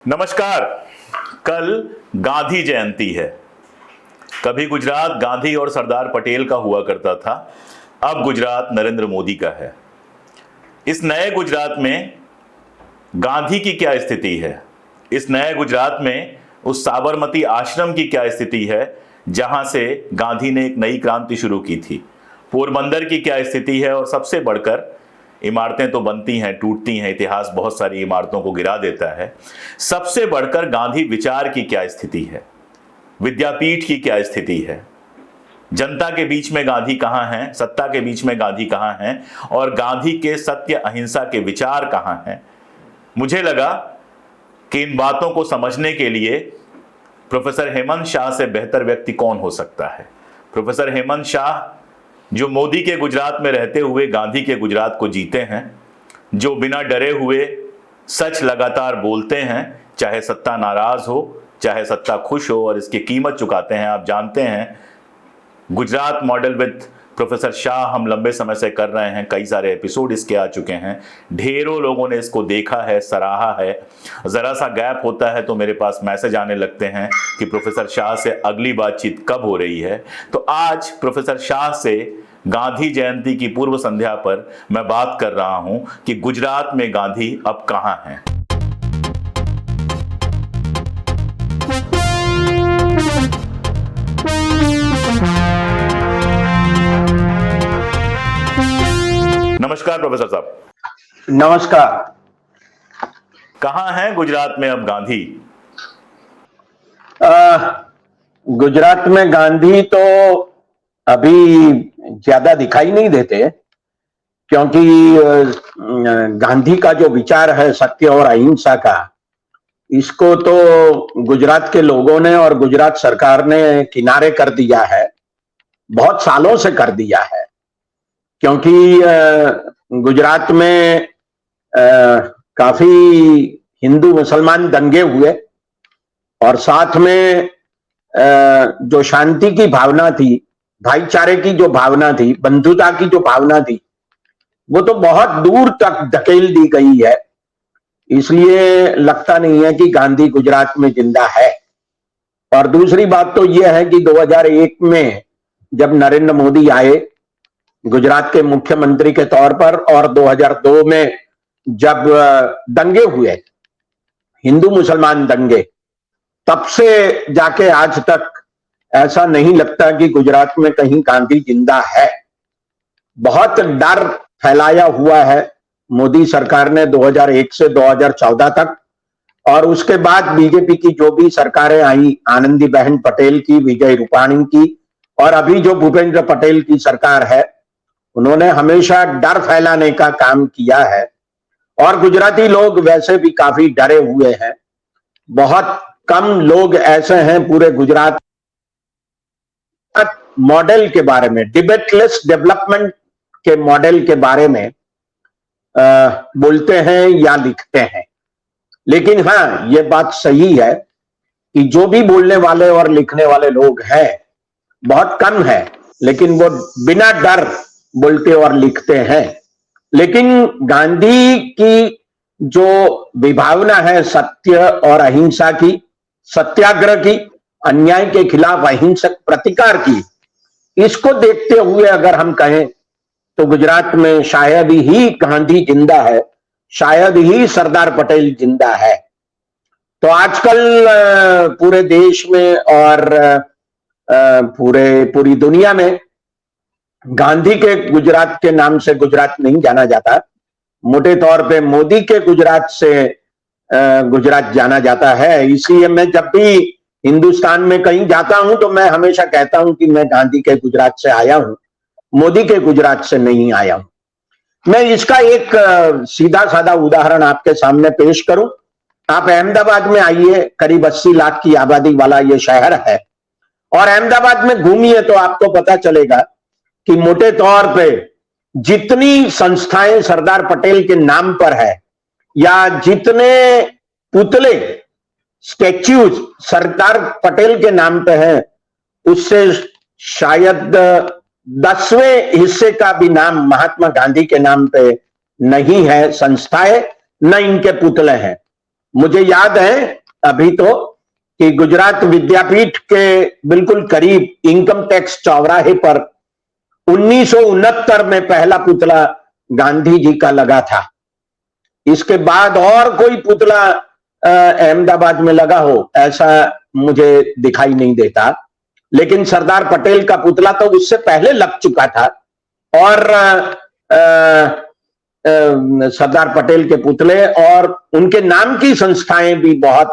नमस्कार। कल गांधी जयंती है। कभी गुजरात गांधी और सरदार पटेल का हुआ करता था, अब गुजरात नरेंद्र मोदी का है। इस नए गुजरात में गांधी की क्या स्थिति है? इस नए गुजरात में उस साबरमती आश्रम की क्या स्थिति है जहां से गांधी ने एक नई क्रांति शुरू की थी? पोरबंदर की क्या स्थिति है? और सबसे बढ़कर, इमारतें तो बनती हैं, टूटती हैं, इतिहास बहुत सारी इमारतों को गिरा देता है। सबसे बढ़कर गांधी विचार की क्या स्थिति है? विद्यापीठ की क्या स्थिति है? जनता के बीच में गांधी कहां हैं? सत्ता के बीच में गांधी कहां हैं? और गांधी के सत्य अहिंसा के विचार कहां हैं? मुझे लगा कि इन बातों को समझने के लिए प्रोफेसर हेमंत शाह से बेहतर व्यक्ति कौन हो सकता है। प्रोफेसर हेमंत शाह, जो मोदी के गुजरात में रहते हुए गांधी के गुजरात को जीते हैं, जो बिना डरे हुए सच लगातार बोलते हैं, चाहे सत्ता नाराज हो चाहे सत्ता खुश हो, और इसकी कीमत चुकाते हैं। आप जानते हैं, Gujarat model with professor Shah हम लंबे समय से कर रहे हैं, कई सारे एपिसोड इसके आ चुके हैं, ढेरों लोगों ने इसको देखा है, सराहा है। जरा सा गैप होता है तो मेरे पास मैसेज आने लगते हैं कि प्रोफेसर शाह से अगली बातचीत कब हो रही है। तो आज प्रोफेसर शाह से गांधी जयंती की पूर्व संध्या पर मैं बात कर रहा हूं कि गुजरात में गांधी अब कहां हैं। नमस्कार प्रोफेसर साहब। नमस्कार। कहां हैं गुजरात में अब गांधी? गुजरात में गांधी तो अभी ज्यादा दिखाई नहीं देते, क्योंकि गांधी का जो विचार है सत्य और अहिंसा का, इसको तो गुजरात के लोगों ने और गुजरात सरकार ने किनारे कर दिया है, बहुत सालों से कर दिया है। क्योंकि गुजरात में काफी हिंदू मुसलमान दंगे हुए, और साथ में जो शांति की भावना थी, भाईचारे की जो भावना थी, बंधुता की जो भावना थी, वो तो बहुत दूर तक धकेल दी गई है। इसलिए लगता नहीं है कि गांधी गुजरात में जिंदा है। और दूसरी बात तो यह है कि 2001 में जब नरेंद्र मोदी आए गुजरात के मुख्यमंत्री के तौर पर, और 2002 में जब दंगे हुए, हिंदू मुसलमान दंगे, तब से जाके आज तक ऐसा नहीं लगता कि गुजरात में कहीं गांधी जिंदा है। बहुत डर फैलाया हुआ है मोदी सरकार ने 2001 से 2014 तक, और उसके बाद बीजेपी की जो भी सरकारें आई, आनंदीबेन पटेल की, विजय रूपाणी की, और अभी जो भूपेंद्र पटेल की सरकार है, उन्होंने हमेशा डर फैलाने का काम किया है। और गुजराती लोग वैसे भी काफी डरे हुए हैं। बहुत कम लोग ऐसे हैं पूरे गुजरात मॉडल के बारे में, डिबेटलेस डेवलपमेंट के मॉडल के बारे में बोलते हैं या लिखते हैं। लेकिन हाँ, ये बात सही है कि जो भी बोलने वाले और लिखने वाले लोग हैं बहुत कम है, लेकिन वो बिना डर बोलते और लिखते हैं। लेकिन गांधी की जो विभावना है सत्य और अहिंसा की, सत्याग्रह की, अन्याय के खिलाफ अहिंसक प्रतिकार की, इसको देखते हुए अगर हम कहें तो गुजरात में शायद ही गांधी जिंदा है, शायद ही सरदार पटेल जिंदा है। तो आजकल पूरे देश में और पूरी दुनिया में गांधी के गुजरात के नाम से गुजरात नहीं जाना जाता। मोटे तौर पे मोदी के गुजरात से गुजरात जाना जाता है। इसलिए मैं जब भी हिंदुस्तान में कहीं जाता हूं तो मैं हमेशा कहता हूं कि मैं गांधी के गुजरात से आया हूं, मोदी के गुजरात से नहीं आया हूं। मैं इसका एक सीधा साधा उदाहरण आपके सामने पेश करूं। आप अहमदाबाद में आइए, करीब 80 लाख की आबादी वाला ये शहर है, और अहमदाबाद में घूमिए तो आपको पता चलेगा कि मोटे तौर पे जितनी संस्थाएं सरदार पटेल के नाम पर है, या जितने पुतले, स्टैच्यूज सरदार पटेल के नाम पे हैं, उससे शायद 10वें हिस्से का भी नाम महात्मा गांधी के नाम पे नहीं है संस्थाएं, न इनके पुतले हैं। मुझे याद है अभी तो कि गुजरात विद्यापीठ के बिल्कुल करीब इनकम टैक्स चौराहे पर 1969 में पहला पुतला गांधी जी का लगा था। इसके बाद और कोई पुतला अहमदाबाद में लगा हो ऐसा मुझे दिखाई नहीं देता, लेकिन सरदार पटेल का पुतला तो उससे पहले लग चुका था। और सरदार पटेल के पुतले और उनके नाम की संस्थाएं भी बहुत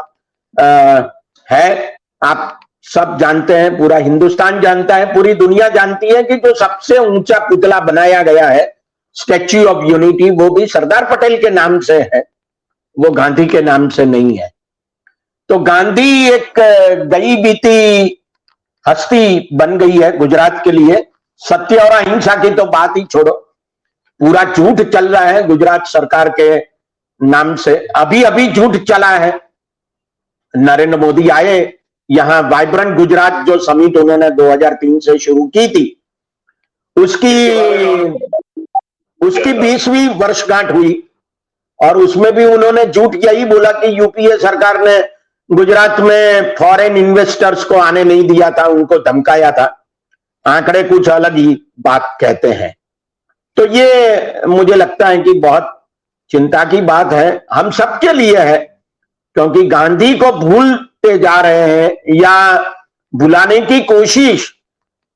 है। आप सब जानते हैं, पूरा हिंदुस्तान जानता है, पूरी दुनिया जानती है कि जो सबसे ऊंचा पुतला बनाया गया है, स्टैच्यू ऑफ यूनिटी, वो भी सरदार पटेल के नाम से है, वो गांधी के नाम से नहीं है। तो गांधी एक गई बीती हस्ती बन गई है गुजरात के लिए। सत्य और अहिंसा की तो बात ही छोड़ो, पूरा झूठ चल रहा है गुजरात सरकार के नाम से। अभी अभी झूठ चला है। नरेंद्र मोदी आए यहां, वाइब्रेंट गुजरात जो समिट उन्होंने 2003 से शुरू की थी, उसकी 20वीं वर्षगांठ हुई और उसमें भी उन्होंने झूठ यही बोला कि यूपीए सरकार ने गुजरात में फॉरेन इन्वेस्टर्स को आने नहीं दिया था, उनको धमकाया था। आंकड़े कुछ अलग ही बात कहते हैं। तो ये मुझे लगता है कि बहुत चिंता की बात है, हम सबके लिए है, क्योंकि गांधी को भूलते जा रहे हैं या भुलाने की कोशिश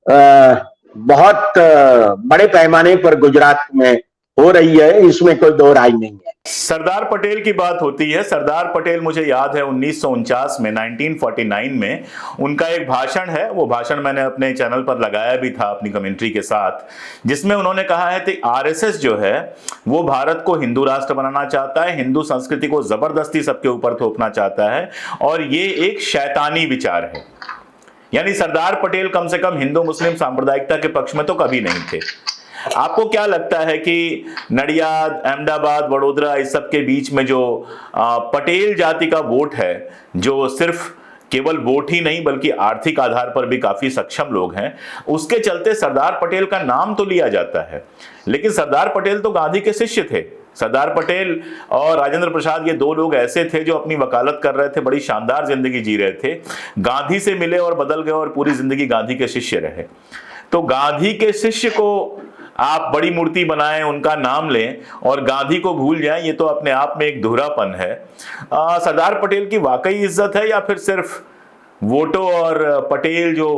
बहुत बड़े पैमाने पर गुजरात में हो रही है, इसमें कोई दो राय नहीं है। सरदार पटेल की बात होती है। सरदार पटेल, मुझे याद है 1949 में 1949 में उनका एक भाषण है, वो भाषण मैंने अपने चैनल पर लगाया भी था अपनी कमेंट्री के साथ, जिसमें उन्होंने कहा है कि आरएसएस जो है वो भारत को हिंदू राष्ट्र बनाना चाहता है, हिंदू संस्कृति को जबरदस्ती सबके ऊपर थोपना चाहता है और ये एक शैतानी विचार है। यानी सरदार पटेल कम से कम हिंदू मुस्लिम सांप्रदायिकता के पक्ष में तो कभी नहीं थे। आपको क्या लगता है कि नडियाद, अहमदाबाद, वडोदरा, इस सब के बीच में जो पटेल जाति का वोट है, जो सिर्फ केवल वोट ही नहीं बल्कि आर्थिक आधार पर भी काफी सक्षम लोग हैं, उसके चलते सरदार पटेल का नाम तो लिया जाता है, लेकिन सरदार पटेल तो गांधी के शिष्य थे। सरदार पटेल और राजेंद्र प्रसाद, ये दो लोग ऐसे थे जो अपनी वकालत कर रहे थे, बड़ी शानदार जिंदगी जी रहे थे, गांधी से मिले और बदल गए और पूरी जिंदगी गांधी के शिष्य रहे। तो गांधी के शिष्य को आप बड़ी मूर्ति बनाएं, उनका नाम लें और गांधी को भूल जाएं, ये तो अपने आप में एक दोहरापन है। सरदार पटेल की वाकई इज्जत है या फिर सिर्फ वोटों और पटेल जो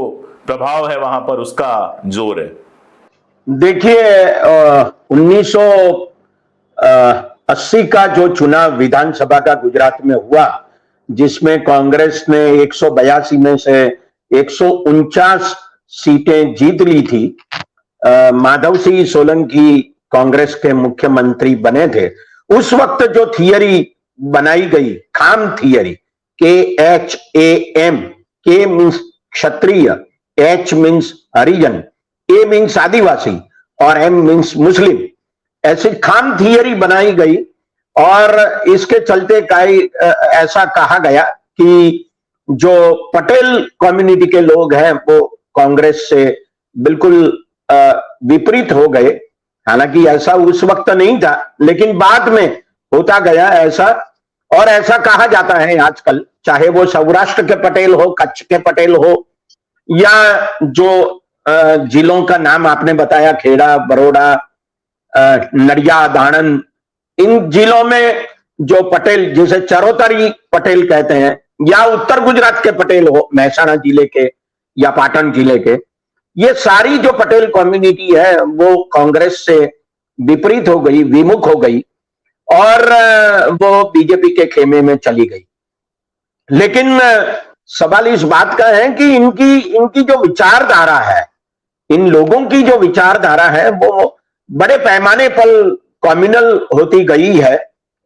प्रभाव है वहां पर उसका जोर है? देखिए, 1980 का जो चुनाव विधानसभा का गुजरात में हुआ, जिसमें कांग्रेस ने 182 में से 149 सीटें जीत ली थी, माधव सिंह सोलंकी कांग्रेस के मुख्यमंत्री बने थे। उस वक्त जो थियरी बनाई गई, KHAM theory, KHAM, K means क्षत्रिय, H मीन्स हरिजन, A मीन्स आदिवासी और M मीन्स मुस्लिम, ऐसी खाम थियरी बनाई गई और इसके चलते ऐसा कहा गया कि जो पटेल कम्युनिटी के लोग हैं वो कांग्रेस से बिल्कुल विपरीत हो गए। हालांकि ऐसा उस वक्त नहीं था, लेकिन बाद में होता गया ऐसा, और ऐसा कहा जाता है आजकल, चाहे वो सौराष्ट्र के पटेल हो, कच्छ के पटेल हो, या जो जिलों का नाम आपने बताया, खेड़ा, बरोड़ा, नडियाद, आणंद, इन जिलों में जो पटेल, जिसे चरोतरी पटेल कहते हैं, या उत्तर गुजरात के पटेल हो, महसाणा जिले के या पाटन जिले के, ये सारी जो पटेल कम्युनिटी है वो कांग्रेस से विपरीत हो गई, विमुख हो गई और वो बीजेपी के खेमे में चली गई। लेकिन सवाल इस बात का है कि इनकी जो विचारधारा है, इन लोगों की जो विचारधारा है वो बड़े पैमाने पर कम्युनल होती गई है,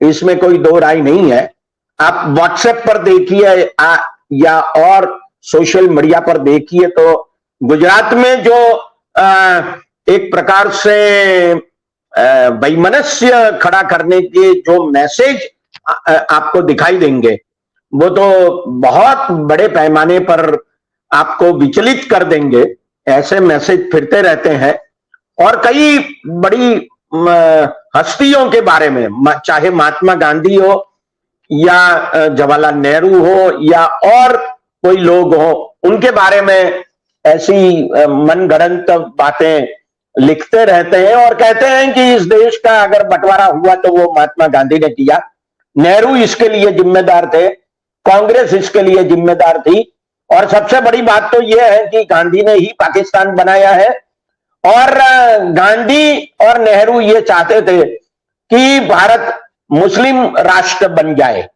इसमें कोई दो राय नहीं है। आप व्हाट्सएप पर देखिए या और सोशल मीडिया पर देखिए तो गुजरात में जो एक प्रकार से वैमनस्य खड़ा करने के जो मैसेज आपको दिखाई देंगे, वो तो बहुत बड़े पैमाने पर आपको विचलित कर देंगे। ऐसे मैसेज फिरते रहते हैं और कई बड़ी हस्तियों के बारे में, चाहे महात्मा गांधी हो या जवाहरलाल नेहरू हो या और कोई लोग हो, उनके बारे में ऐसी मनगढ़ंत बातें लिखते रहते हैं और कहते हैं कि इस देश का अगर बंटवारा हुआ तो वो महात्मा गांधी ने किया, नेहरू इसके लिए जिम्मेदार थे, कांग्रेस इसके लिए जिम्मेदार थी, और सबसे बड़ी बात तो यह है कि गांधी ने ही पाकिस्तान बनाया है। और गांधी और नेहरू ये चाहते थे कि भारत मुस्लिम राष्ट्र बन जाए,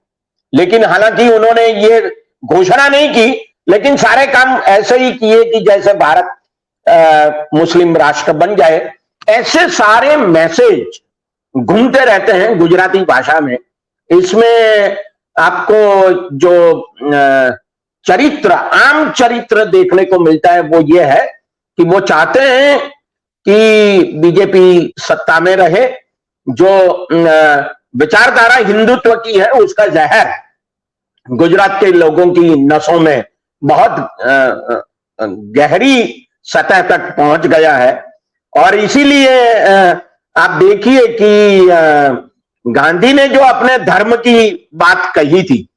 लेकिन हालांकि उन्होंने ये घोषणा नहीं की, लेकिन सारे काम ऐसे ही किए कि जैसे भारत मुस्लिम राष्ट्र बन जाए। ऐसे सारे मैसेज घूमते रहते हैं गुजराती भाषा में। इसमें आपको जो चरित्र, आम चरित्र देखने को मिलता है वो ये है कि वो चाहते हैं कि बीजेपी सत्ता में रहे, जो विचारधारा हिंदुत्व की है उसका जहर गुजरात के लोगों की नसों में बहुत गहरी सतह तक पहुंच गया है। और इसीलिए आप देखिए कि गांधी ने जो अपने धर्म की बात कही थी,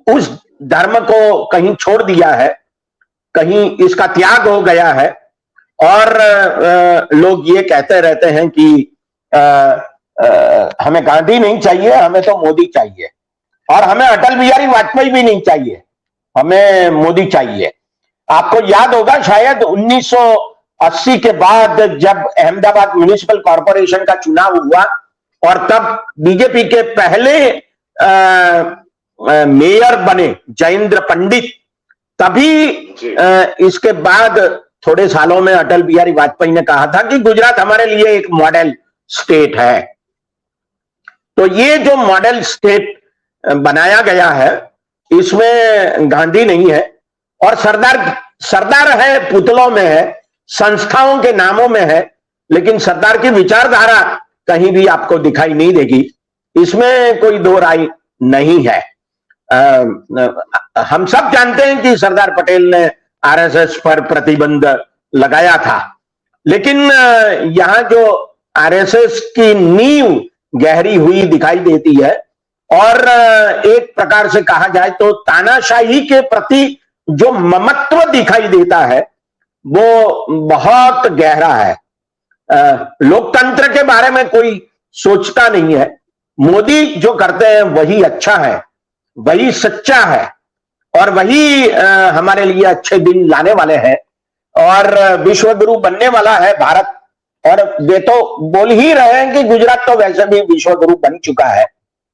उस धर्म को कहीं छोड़ दिया है, कहीं इसका त्याग हो गया है। और लोग ये कहते रहते हैं कि हमें गांधी नहीं चाहिए, हमें तो मोदी चाहिए, और हमें अटल बिहारी वाजपेयी भी नहीं चाहिए, हमें मोदी चाहिए। आपको याद होगा शायद 1980 के बाद जब अहमदाबाद म्युनिसिपल कॉरपोरेशन का चुनाव हुआ और तब बीजेपी के पहले मेयर बने जयेंद्र पंडित, तभी इसके बाद थोड़े सालों में अटल बिहारी वाजपेयी ने कहा था कि गुजरात हमारे लिए एक मॉडल स्टेट है। तो ये जो मॉडल स्टेट बनाया गया है इसमें गांधी नहीं है, और सरदार है, पुतलों में है, संस्थाओं के नामों में है, लेकिन सरदार की विचारधारा कहीं भी आपको दिखाई नहीं देगी। इसमें कोई दो राय नहीं है। हम सब जानते हैं कि सरदार पटेल ने आरएसएस पर प्रतिबंध लगाया था, लेकिन यहां जो आरएसएस की नींव गहरी हुई दिखाई देती है, और एक प्रकार से कहा जाए तो तानाशाही के प्रति जो ममत्व दिखाई देता है वो बहुत गहरा है। लोकतंत्र के बारे में कोई सोचता नहीं है। मोदी जो करते हैं वही अच्छा है, वही सच्चा है, और वही हमारे लिए अच्छे दिन लाने वाले हैं, और विश्व गुरु बनने वाला है भारत। और वे तो बोल ही रहे हैं कि गुजरात तो वैसे भी विश्व गुरु बन चुका है,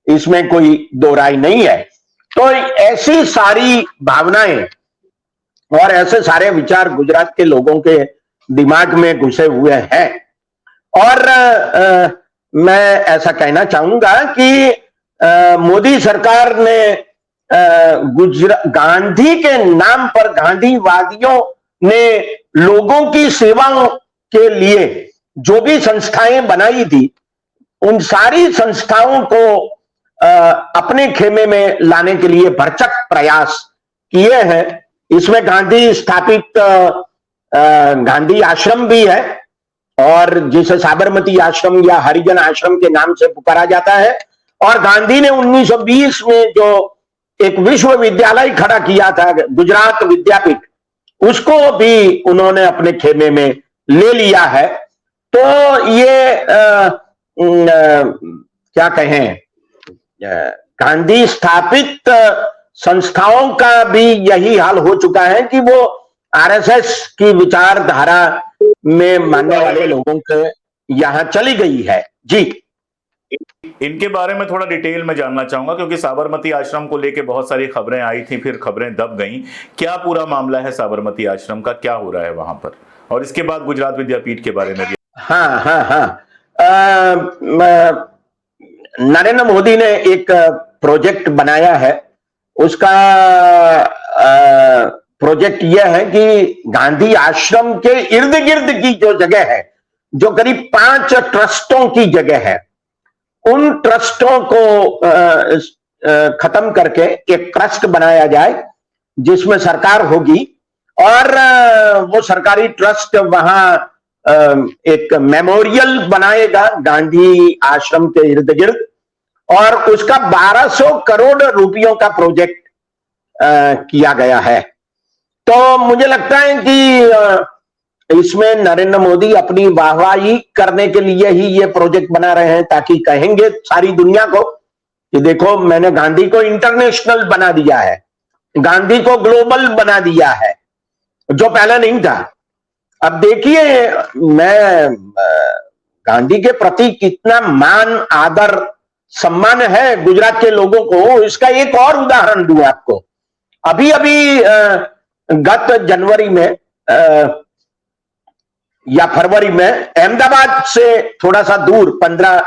इसमें कोई दो राय नहीं है। तो ऐसी सारी भावनाएं और ऐसे सारे विचार गुजरात के लोगों के दिमाग में घुसे हुए हैं। और मैं ऐसा कहना चाहूंगा कि मोदी सरकार ने गांधी के नाम पर, गांधीवादियों ने लोगों की सेवाओं के लिए जो भी संस्थाएं बनाई थी, उन सारी संस्थाओं को अपने खेमे में लाने के लिए भरसक प्रयास किए हैं। इसमें गांधी स्थापित गांधी आश्रम भी है, और जिसे साबरमती आश्रम या हरिजन आश्रम के नाम से पुकारा जाता है। और गांधी ने 1920 में जो एक विश्वविद्यालय खड़ा किया था, गुजरात विद्यापीठ, उसको भी उन्होंने अपने खेमे में ले लिया है। तो ये क्या कहें, गांधी स्थापित संस्थाओं का भी यही हाल हो चुका है कि वो आरएसएस की विचारधारा में मानने वाले लोगों के यहां चली गई है। जी, इनके बारे में थोड़ा डिटेल में जानना चाहूंगा, क्योंकि साबरमती आश्रम को लेके बहुत सारी खबरें आई थी, फिर खबरें दब गईं। क्या पूरा मामला है साबरमती आश्रम का, क्या हो रहा है वहां पर, और इसके बाद गुजरात विद्यापीठ के बारे में भी? हाँ, नरेंद्र मोदी ने एक प्रोजेक्ट बनाया है। उसका प्रोजेक्ट यह है कि गांधी आश्रम के इर्द गिर्द की जो जगह है, जो करीब 5 ट्रस्टों की जगह है, उन ट्रस्टों को खत्म करके एक ट्रस्ट बनाया जाए जिसमें सरकार होगी, और वो सरकारी ट्रस्ट वहां एक मेमोरियल बनाएगा गांधी आश्रम के इर्द गिर्द, और उसका 1200 करोड़ रुपयों का प्रोजेक्ट किया गया है। तो मुझे लगता है कि इसमें नरेंद्र मोदी अपनी वाहवाही करने के लिए ही ये प्रोजेक्ट बना रहे हैं, ताकि कहेंगे सारी दुनिया को कि देखो मैंने गांधी को इंटरनेशनल बना दिया है, गांधी को ग्लोबल बना दिया है, जो पहले नहीं था। अब देखिए, मैं गांधी के प्रति कितना मान, आदर, सम्मान है गुजरात के लोगों को, इसका एक और उदाहरण दूं आपको। अभी अभी गत जनवरी में या फरवरी में अहमदाबाद से थोड़ा सा दूर, 15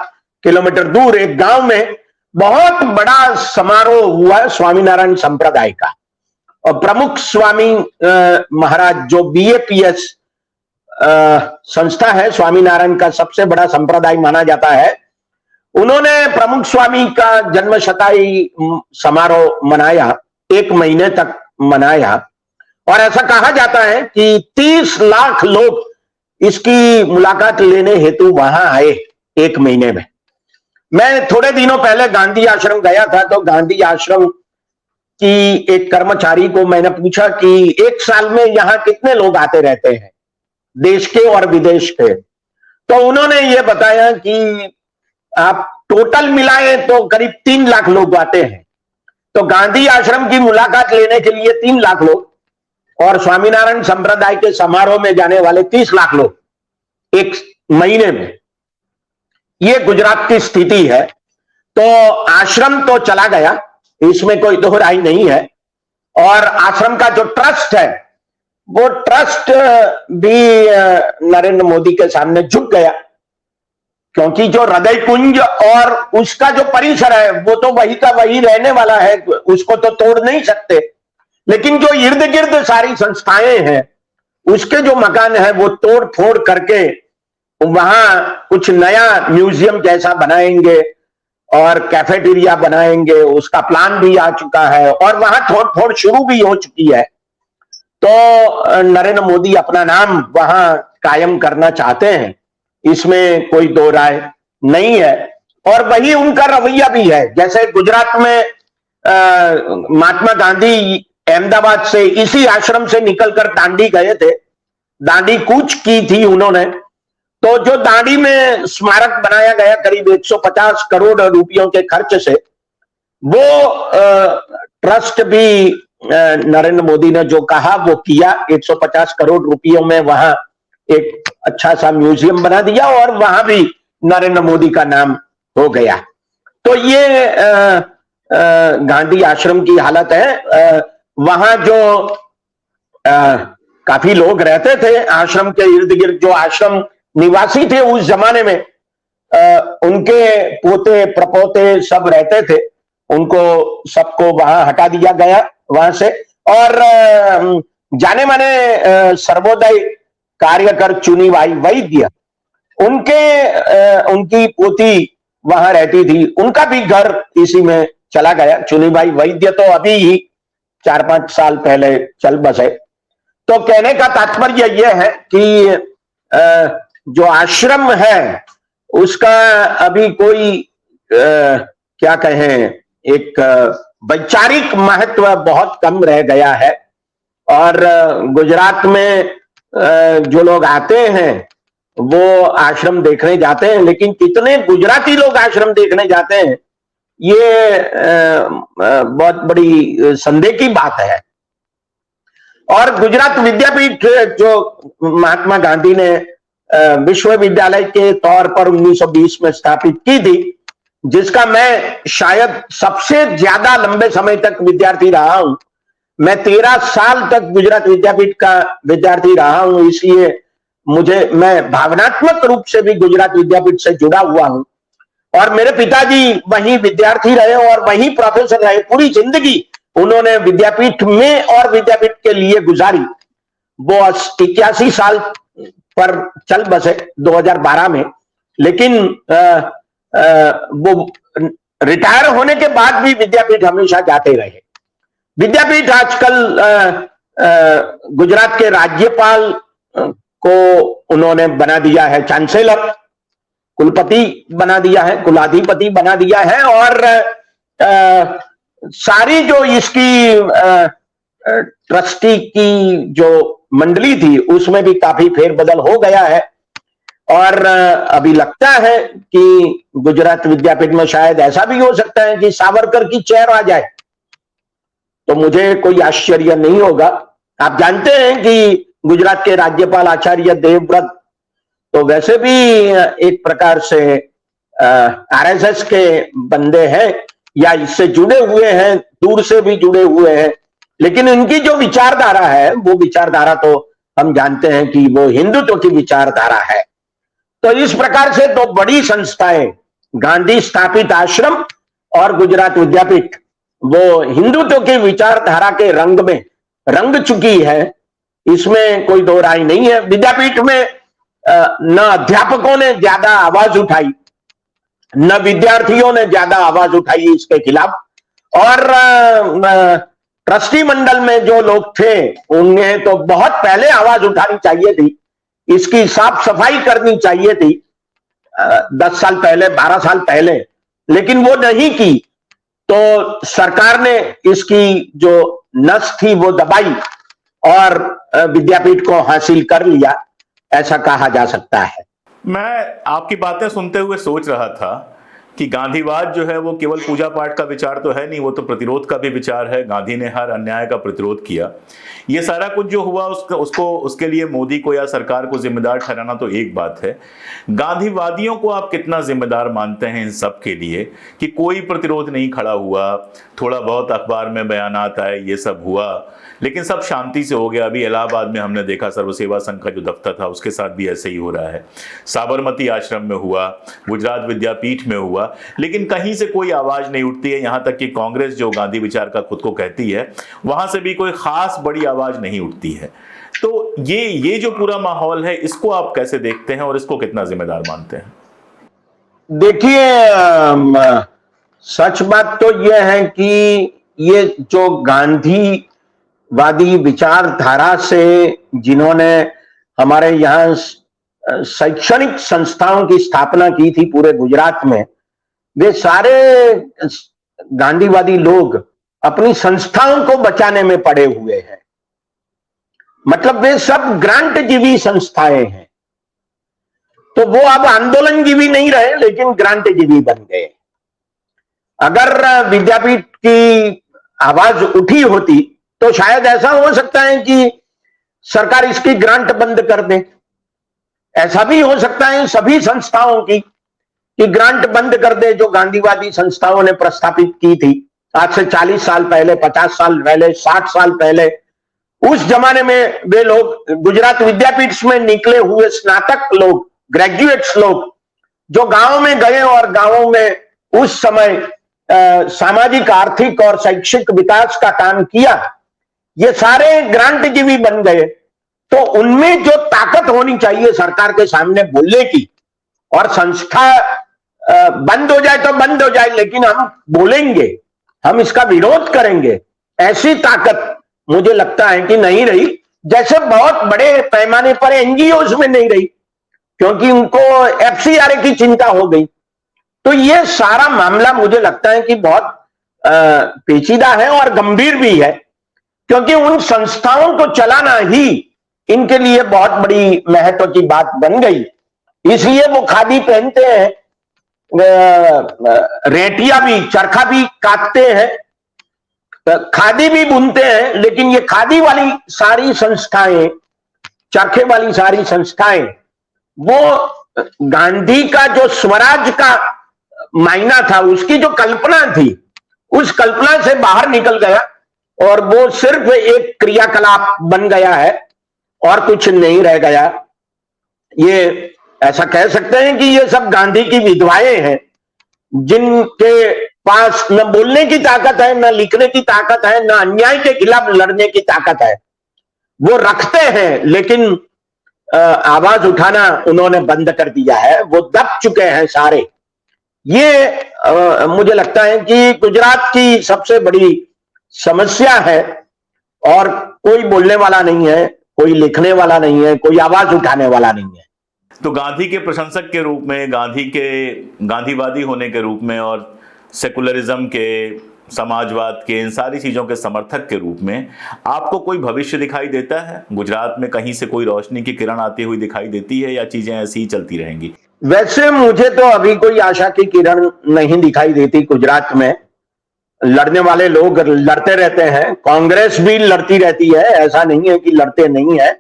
किलोमीटर दूर एक गांव में बहुत बड़ा समारोह हुआ है स्वामीनारायण संप्रदाय का। और प्रमुख स्वामी महाराज, जो बीएपीएस संस्था है, स्वामीनारायण का सबसे बड़ा संप्रदाय माना जाता है, उन्होंने प्रमुख स्वामी का जन्म शताब्दी समारोह मनाया, 1 महीने तक मनाया। और ऐसा कहा जाता है कि 30 लाख लोग इसकी मुलाकात लेने हेतु वहां आए 1 महीने में। मैं थोड़े दिनों पहले गांधी आश्रम गया था, तो गांधी आश्रम की एक कर्मचारी को मैंने पूछा कि 1 साल में यहां कितने लोग आते रहते हैं, देश के और विदेश के। तो उन्होंने ये बताया कि आप टोटल मिलाएं तो करीब 3 लाख लोग आते हैं। तो गांधी आश्रम की मुलाकात लेने के लिए 3 लाख लोग, और स्वामीनारायण संप्रदाय के समारोह में जाने वाले 30 लाख लोग 1 महीने में। ये गुजरात की स्थिति है। तो आश्रम तो चला गया, इसमें कोई दोहराई नहीं है। और आश्रम का जो ट्रस्ट है, वो ट्रस्ट भी नरेंद्र मोदी के सामने झुक गया, क्योंकि जो हृदय कुंज और उसका जो परिसर है वो तो वही का वही रहने वाला है, उसको तो तोड़ नहीं सकते। लेकिन जो इर्द गिर्द सारी संस्थाएं हैं, उसके जो मकान है वो तोड़ फोड़ करके वहां कुछ नया म्यूजियम जैसा बनाएंगे और कैफेटेरिया बनाएंगे, उसका प्लान भी आ चुका है और वहां तोड़ फोड़ शुरू भी हो चुकी है। तो नरेंद्र मोदी अपना नाम वहां कायम करना चाहते हैं, इसमें कोई दो राय नहीं है। और वही उनका रवैया भी है। जैसे गुजरात में महात्मा गांधी अहमदाबाद से इसी आश्रम से निकलकर दांडी गए थे, दांडी कूच की थी उन्होंने। तो जो दांडी में स्मारक बनाया गया करीब 150 करोड़ रुपयों के खर्च से, वो ट्रस्ट भी नरेंद्र मोदी ने जो कहा वो किया। 150 करोड़ रुपयों में वहां एक अच्छा सा म्यूजियम बना दिया और वहां भी नरेंद्र मोदी का नाम हो गया। तो ये गांधी आश्रम की हालत है। वहां जो काफी लोग रहते थे आश्रम के इर्द गिर्द, जो आश्रम निवासी थे उस जमाने में, उनके पोते प्रपोते सब रहते थे, उनको सबको वहां हटा दिया गया वहां से। और जाने माने सर्वोदय कार्यकर चुनीबाई वैद्य, उनकी पोती वहां रहती थी, उनका भी घर इसी में चला गया। चुनीबाई वैद्य तो अभी ही 4-5 साल पहले चल बसे। तो कहने का तात्पर्य यह है कि जो आश्रम है उसका अभी कोई क्या कहें, एक वैचारिक महत्व बहुत कम रह गया है। और गुजरात में जो लोग आते हैं वो आश्रम देखने जाते हैं, लेकिन कितने गुजराती लोग आश्रम देखने जाते हैं, ये बहुत बड़ी संदेह की बात है। और गुजरात विद्यापीठ जो महात्मा गांधी ने विश्वविद्यालय के तौर पर 1920 में स्थापित की थी, जिसका मैं शायद सबसे ज्यादा लंबे समय तक विद्यार्थी रहा हूं। मैं 13 साल तक गुजरात विद्यापीठ का विद्यार्थी रहा हूं, इसलिए मैं भावनात्मक रूप से भी गुजरात विद्यापीठ से जुड़ा हुआ हूं। और मेरे पिताजी वहीं विद्यार्थी रहे और वहीं प्रोफेसर रहे। पूरी जिंदगी उन्होंने विद्यापीठ में और विद्यापीठ के लिए गुजारी। वो 81 साल पर चल बसे 2012 में, लेकिन वो रिटायर होने के बाद भी विद्यापीठ हमेशा जाते रहे। विद्यापीठ आजकल गुजरात के राज्यपाल को उन्होंने बना दिया है चांसलर। कुलपति बना दिया है, कुलाधिपति बना दिया है, और सारी जो इसकी ट्रस्टी की जो मंडली थी उसमें भी काफी फेरबदल हो गया है। और अभी लगता है कि गुजरात विद्यापीठ में शायद ऐसा भी हो सकता है कि सावरकर की चेयर आ जाए, तो मुझे कोई आश्चर्य नहीं होगा। आप जानते हैं कि गुजरात के राज्यपाल आचार्य देवव्रत तो वैसे भी एक प्रकार से आरएसएस के बंदे हैं, या इससे जुड़े हुए हैं, दूर से भी जुड़े हुए हैं, लेकिन इनकी जो विचारधारा है वो विचारधारा तो हम जानते हैं कि वो हिंदुत्व की विचारधारा है। तो इस प्रकार से दो बड़ी संस्थाएं, गांधी स्थापित आश्रम और गुजरात विद्यापीठ, वो हिंदुत्व की विचारधारा के रंग में रंग चुकी है, इसमें कोई दो राय नहीं है। विद्यापीठ में न अध्यापकों ने ज्यादा आवाज उठाई, न विद्यार्थियों ने ज्यादा आवाज उठाई इसके खिलाफ, और ट्रस्टी मंडल में जो लोग थे उन्हें तो बहुत पहले आवाज उठानी चाहिए थी, इसकी साफ सफाई करनी चाहिए थी 10 साल पहले, 12 साल पहले, लेकिन वो नहीं की। तो सरकार ने इसकी जो नस थी वो दबाई और विद्यापीठ को हासिल कर लिया, ऐसा कहा जा सकता है। मैं आपकी बातें सुनते हुए सोच रहा था कि गांधीवाद जो है वो केवल पूजा पाठ का विचार तो है नहीं, वो तो प्रतिरोध का भी विचार है। गांधी ने हर अन्याय का प्रतिरोध किया। ये सारा कुछ जो हुआ उसके लिए मोदी को या सरकार को जिम्मेदार ठहराना तो एक बात है, गांधीवादियों को आप कितना जिम्मेदार मानते हैं इन सब के लिए कि कोई प्रतिरोध नहीं खड़ा हुआ, थोड़ा बहुत अखबार में बयानात आए, ये सब हुआ, लेकिन सब शांति से हो गया। अभी इलाहाबाद में हमने देखा सर्व सेवा संघ का जो दफ्तर था उसके साथ भी ऐसे ही हो रहा है, साबरमती आश्रम में हुआ, गुजरात विद्यापीठ में हुआ, लेकिन कहीं से कोई आवाज नहीं उठती है। यहां तक कि कांग्रेस जो गांधी विचार का खुद को कहती है, वहां से भी कोई खास बड़ी आवाज नहीं उठती है। तो ये जो पूरा माहौल है, इसको आप कैसे देखते हैं और इसको कितना जिम्मेदार मानते हैं? देखिए, सच बात तो यह है कि ये जो गांधीवादी विचारधारा से जिन्होंने हमारे यहाँ शैक्षणिक संस्थाओं की स्थापना की थी पूरे गुजरात में, वे सारे गांधीवादी लोग अपनी संस्थाओं को बचाने में पड़े हुए हैं। मतलब वे सब ग्रांट जीवी संस्थाएं हैं, तो वो अब आंदोलनजीवी नहीं रहे लेकिन ग्रांट जीवी बन गए। अगर विद्यापीठ की आवाज उठी होती तो शायद ऐसा हो सकता है कि सरकार इसकी ग्रांट बंद कर दे। ऐसा भी हो सकता है सभी संस्थाओं की कि ग्रांट बंद कर दे जो गांधीवादी संस्थाओं ने प्रस्थापित की थी आज से 40 साल पहले, 50 साल पहले, 60 साल पहले। उस जमाने में वे लोग गुजरात विद्यापीठ में निकले हुए स्नातक लोग, ग्रेजुएट्स लोग, जो गांव में गए और गांवों में उस समय सामाजिक, आर्थिक और शैक्षिक विकास का काम किया, ये सारे ग्रांट जीवी बन गए। तो उनमें जो ताकत होनी चाहिए सरकार के सामने बोलने की, और संस्था बंद हो जाए तो बंद हो जाए, लेकिन हम बोलेंगे, हम इसका विरोध करेंगे, ऐसी ताकत मुझे लगता है कि नहीं रही। जैसे बहुत बड़े पैमाने पर एनजीओज में नहीं रही, क्योंकि उनको एफसीआरए की चिंता हो गई। तो ये सारा मामला मुझे लगता है कि बहुत पेचीदा है और गंभीर भी है, क्योंकि उन संस्थाओं को चलाना ही इनके लिए बहुत बड़ी महत्व की बात बन गई। इसलिए वो खादी पहनते हैं, रेटिया भी, चरखा भी काटते हैं, खादी भी बुनते हैं, लेकिन ये खादी वाली सारी संस्थाएं, चरखे वाली सारी संस्थाएं, वो गांधी का जो स्वराज का मायना था, उसकी जो कल्पना थी, उस कल्पना से बाहर निकल गया और वो सिर्फ एक क्रियाकलाप बन गया है और कुछ नहीं रह गया। ये ऐसा कह सकते हैं कि ये सब गांधी की विधवाएं हैं, जिनके पास न बोलने की ताकत है, न लिखने की ताकत है, न अन्याय के खिलाफ लड़ने की ताकत है। वो रखते हैं लेकिन आवाज उठाना उन्होंने बंद कर दिया है, वो दब चुके हैं सारे। ये मुझे लगता है कि गुजरात की सबसे बड़ी समस्या है, और कोई बोलने वाला नहीं है, कोई लिखने वाला नहीं है, कोई आवाज उठाने वाला नहीं है। तो गांधी के प्रशंसक के रूप में, गांधीवादी होने के रूप में और सेकुलरिज्म के, समाजवाद के, इन सारी चीजों के समर्थक के रूप में आपको कोई भविष्य दिखाई देता है? गुजरात में कहीं से कोई रोशनी की किरण आती हुई दिखाई देती है या चीजें ऐसी ही चलती रहेंगी? वैसे मुझे तो अभी कोई आशा की किरण नहीं दिखाई देती। गुजरात में लड़ने वाले लोग लड़ते रहते हैं, कांग्रेस भी लड़ती रहती है, ऐसा नहीं है कि लड़ते नहीं है।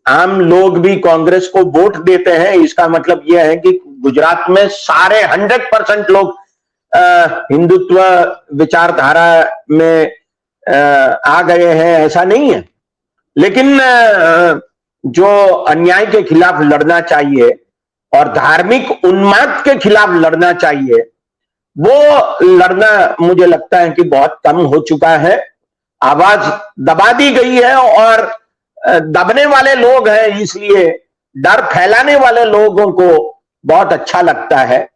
आम लोग भी कांग्रेस को वोट देते हैं। इसका मतलब यह है कि गुजरात में सारे 100% लोग हिंदुत्व विचारधारा में आ गए हैं, ऐसा नहीं है। लेकिन जो अन्याय के खिलाफ लड़ना चाहिए और धार्मिक उन्माद के खिलाफ लड़ना चाहिए, वो लड़ना मुझे लगता है कि बहुत कम हो चुका है। आवाज दबा दी गई है और दबने वाले लोग हैं, इसलिए डर फैलाने वाले लोगों को बहुत अच्छा लगता है।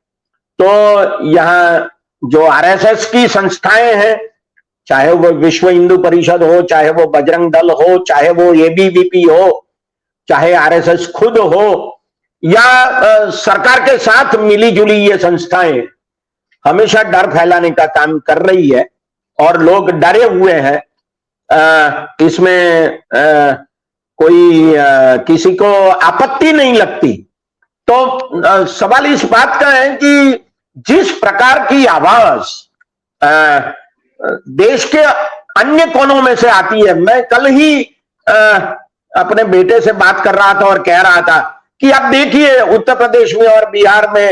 तो यहां जो आरएसएस की संस्थाएं हैं, चाहे वो विश्व हिंदू परिषद हो, चाहे वो बजरंग दल हो, चाहे वो एबीवीपी हो, चाहे आरएसएस खुद हो, या सरकार के साथ मिली जुली ये संस्थाएं हमेशा डर फैलाने का काम कर रही है और लोग डरे हुए हैं। इसमें कोई किसी को आपत्ति नहीं लगती। तो सवाल इस बात का है कि जिस प्रकार की आवाज देश के अन्य कोनों में से आती है, मैं कल ही अपने बेटे से बात कर रहा था और कह रहा था कि आप देखिए उत्तर प्रदेश में और बिहार में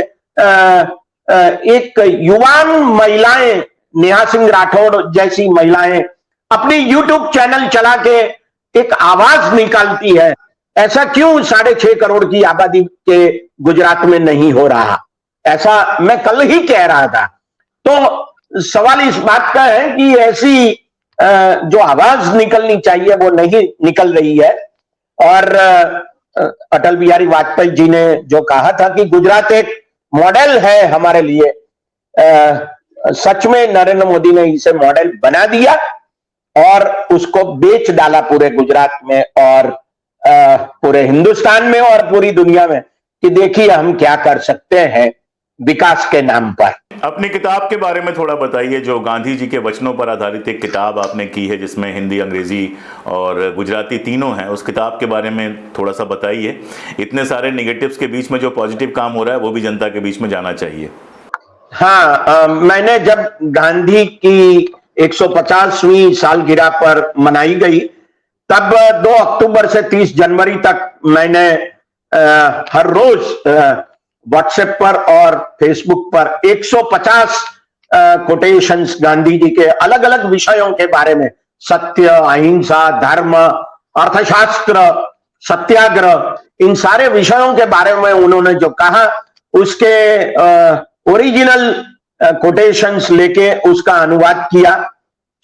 एक युवान महिलाएं, नेहा सिंह राठौड़ जैसी महिलाएं अपनी यूट्यूब चैनल चला के एक आवाज निकालती है। ऐसा क्यों 6.5 करोड़ की आबादी के गुजरात में नहीं हो रहा? ऐसा मैं कल ही कह रहा था। तो सवाल इस बात का है कि ऐसी जो आवाज निकलनी चाहिए वो नहीं निकल रही है। और अटल बिहारी वाजपेयी जी ने जो कहा था कि गुजरात एक मॉडल है हमारे लिए, सच में नरेंद्र मोदी ने इसे मॉडल बना दिया और उसको बेच डाला पूरे गुजरात में और पूरे हिंदुस्तान में और पूरी दुनिया में कि देखिए हम क्या कर सकते हैं विकास के नाम पर। अपनी किताब के बारे में थोड़ा बताइए, जो गांधी जी के वचनों पर आधारित एक किताब आपने की है जिसमें हिंदी, अंग्रेजी और गुजराती तीनों हैं, उस किताब के बारे में थोड़ा सा बताइए। इतने सारे नेगेटिव्स के बीच में जो पॉजिटिव काम हो रहा है वो भी जनता के बीच में जाना चाहिए। हाँ, मैंने जब गांधी की 150वीं सालगिरह पर मनाई गई तब 2 अक्टूबर से 30 जनवरी तक मैंने हर रोज व्हाट्सएप पर और फेसबुक पर 150 कोटेशंस गांधी जी के अलग अलग विषयों के बारे में, सत्य, अहिंसा, धर्म, अर्थशास्त्र, सत्याग्रह, इन सारे विषयों के बारे में उन्होंने जो कहा उसके ओरिजिनल कोटेशंस लेके उसका अनुवाद किया।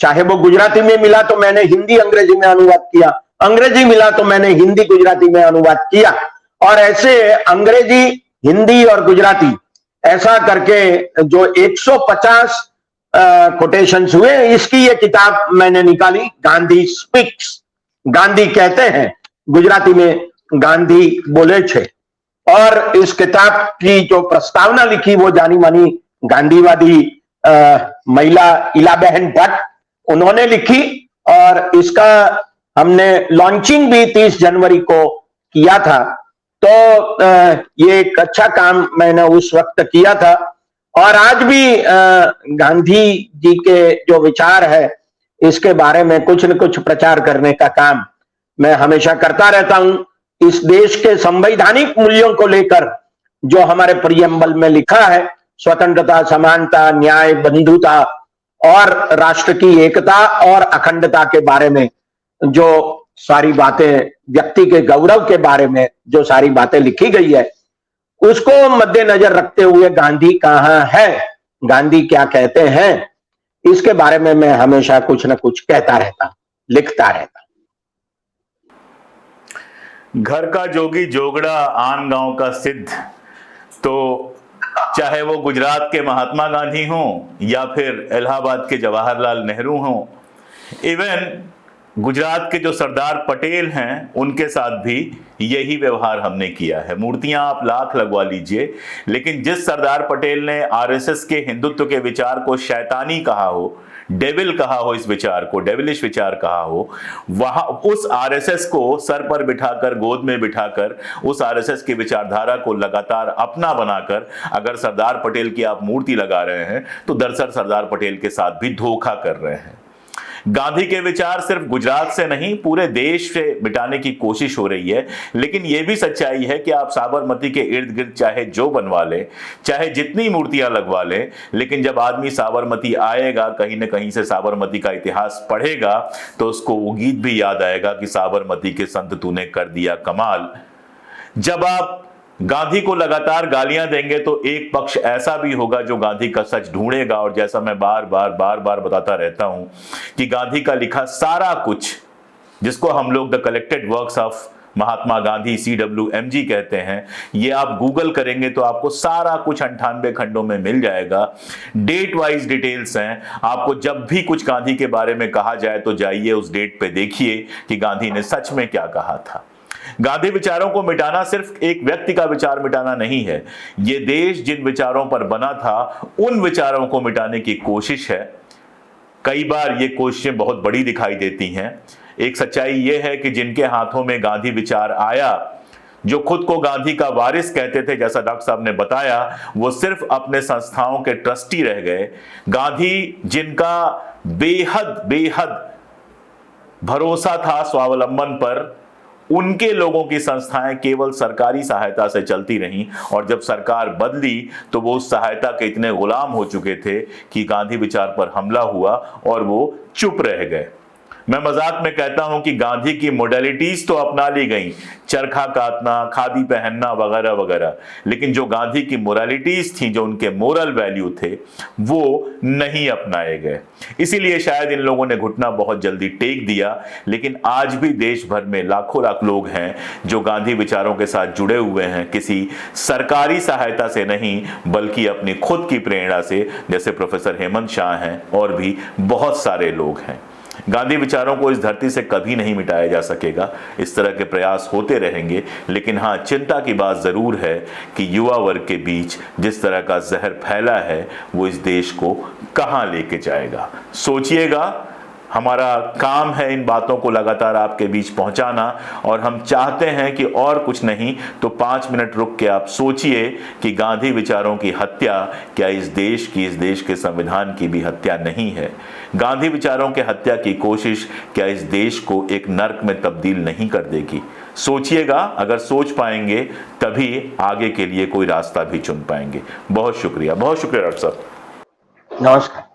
चाहे वो गुजराती में मिला तो मैंने हिंदी अंग्रेजी में अनुवाद किया, अंग्रेजी मिला तो मैंने हिंदी गुजराती में अनुवाद किया, और ऐसे अंग्रेजी, हिंदी और गुजराती ऐसा करके जो 150 कोटेशंस हुए, इसकी ये किताब मैंने निकाली, गांधी स्पीक्स, गांधी कहते हैं, गुजराती में गांधी बोले छे। और इस किताब की जो प्रस्तावना लिखी वो जानी मानी गांधीवादी महिला इलाबेन भट्ट उन्होंने लिखी, और इसका हमने लॉन्चिंग भी 30 जनवरी को किया था। तो ये एक अच्छा काम मैंने उस वक्त किया था, और आज भी गांधी जी के जो विचार है इसके बारे में कुछ न कुछ प्रचार करने का काम मैं हमेशा करता रहता हूं। इस देश के संवैधानिक मूल्यों को लेकर जो हमारे प्रियम्बल में लिखा है, स्वतंत्रता, समानता, न्याय, बंधुता और राष्ट्र की एकता और अखंडता के बारे में जो सारी बातें, व्यक्ति के गौरव के बारे में जो सारी बातें लिखी गई है, उसको मद्देनजर रखते हुए गांधी कहां है, गांधी क्या कहते हैं, इसके बारे में मैं हमेशा कुछ न कुछ कहता रहता, लिखता रहता। घर का जोगी जोगड़ा, आन गांव का सिद्ध। तो चाहे वो गुजरात के महात्मा गांधी हों या फिर इलाहाबाद के जवाहरलाल नेहरू हों, इवन गुजरात के जो सरदार पटेल हैं उनके साथ भी यही व्यवहार हमने किया है। मूर्तियां आप लाख लगवा लीजिए, लेकिन जिस सरदार पटेल ने आरएसएस के हिंदुत्व के विचार को शैतानी कहा हो, डेविल कहा हो, इस विचार को डेविलिश विचार कहा हो, वहां उस आरएसएस को सर पर बिठाकर, गोद में बिठाकर, उस आरएसएस की विचारधारा को लगातार अपना बनाकर अगर सरदार पटेल की आप मूर्ति लगा रहे हैं तो दरअसल सरदार पटेल के साथ भी धोखा कर रहे हैं। गांधी के विचार सिर्फ गुजरात से नहीं पूरे देश से मिटाने की कोशिश हो रही है, लेकिन यह भी सच्चाई है कि आप साबरमती के इर्द गिर्द चाहे जो बनवा ले, चाहे जितनी मूर्तियां लगवा ले, लेकिन जब आदमी साबरमती आएगा, कहीं ना कहीं से साबरमती का इतिहास पढ़ेगा, तो उसको वो गीत भी याद आएगा कि साबरमती के संत तूने कर दिया कमाल। जब आप गांधी को लगातार गालियां देंगे तो एक पक्ष ऐसा भी होगा जो गांधी का सच ढूंढेगा, और जैसा मैं बार बार बताता रहता हूं कि गांधी का लिखा सारा कुछ, जिसको हम लोग the collected works of Mahatma Gandhi CWMG कहते हैं, ये आप गूगल करेंगे तो आपको सारा कुछ 98 खंडों में मिल जाएगा। डेट वाइज डिटेल्स हैं। आपको जब भी कुछ गांधी के बारे में कहा जाए तो जाइए उस डेट पे देखिए कि गांधी ने सच में क्या कहा था। गांधी विचारों को मिटाना सिर्फ एक व्यक्ति का विचार मिटाना नहीं है, ये देश जिन विचारों पर बना था उन विचारों को मिटाने की कोशिश है। कई बार ये कोशिशें बहुत बड़ी दिखाई देती हैं। एक सच्चाई ये है कि जिनके हाथों में गांधी विचार आया, जो खुद को गांधी का वारिस कहते थे, जैसा डॉक्टर साहब ने बताया, वो सिर्फ अपने संस्थाओं के ट्रस्टी रह गए। गांधी जिनका बेहद भरोसा था स्वावलंबन पर, उनके लोगों की संस्थाएं केवल सरकारी सहायता से चलती रहीं, और जब सरकार बदली तो वो उस सहायता के इतने गुलाम हो चुके थे कि गांधी विचार पर हमला हुआ और वो चुप रह गए। मैं मजाक में कहता हूं कि गांधी की मोडेलिटीज तो अपना ली गई, चरखा काटना, खादी पहनना वगैरह वगैरह, लेकिन जो गांधी की मोरालिटीज थी, जो उनके मोरल वैल्यू थे, वो नहीं अपनाए गए। इसीलिए शायद इन लोगों ने घुटना बहुत जल्दी टेक दिया। लेकिन आज भी देश भर में लाखों लोग हैं जो गांधी विचारों के साथ जुड़े हुए हैं, किसी सरकारी सहायता से नहीं बल्कि अपनी खुद की प्रेरणा से, जैसे प्रोफेसर हेमंत शाह हैं और भी बहुत सारे लोग हैं। गांधी विचारों को इस धरती से कभी नहीं मिटाया जा सकेगा, इस तरह के प्रयास होते रहेंगे। लेकिन हाँ, चिंता की बात जरूर है कि युवा वर्ग के बीच जिस तरह का जहर फैला है वो इस देश को कहां लेके जाएगा। सोचिएगा, हमारा काम है इन बातों को लगातार आपके बीच पहुंचाना, और हम चाहते हैं कि और कुछ नहीं तो 5 मिनट रुक के आप सोचिए कि गांधी विचारों की हत्या क्या इस देश के संविधान की भी हत्या नहीं है? गांधी विचारों के हत्या की कोशिश क्या इस देश को एक नर्क में तब्दील नहीं कर देगी? सोचिएगा, अगर सोच पाएंगे तभी आगे के लिए कोई रास्ता भी चुन पाएंगे। बहुत शुक्रिया डॉक्टर साहब। नमस्कार।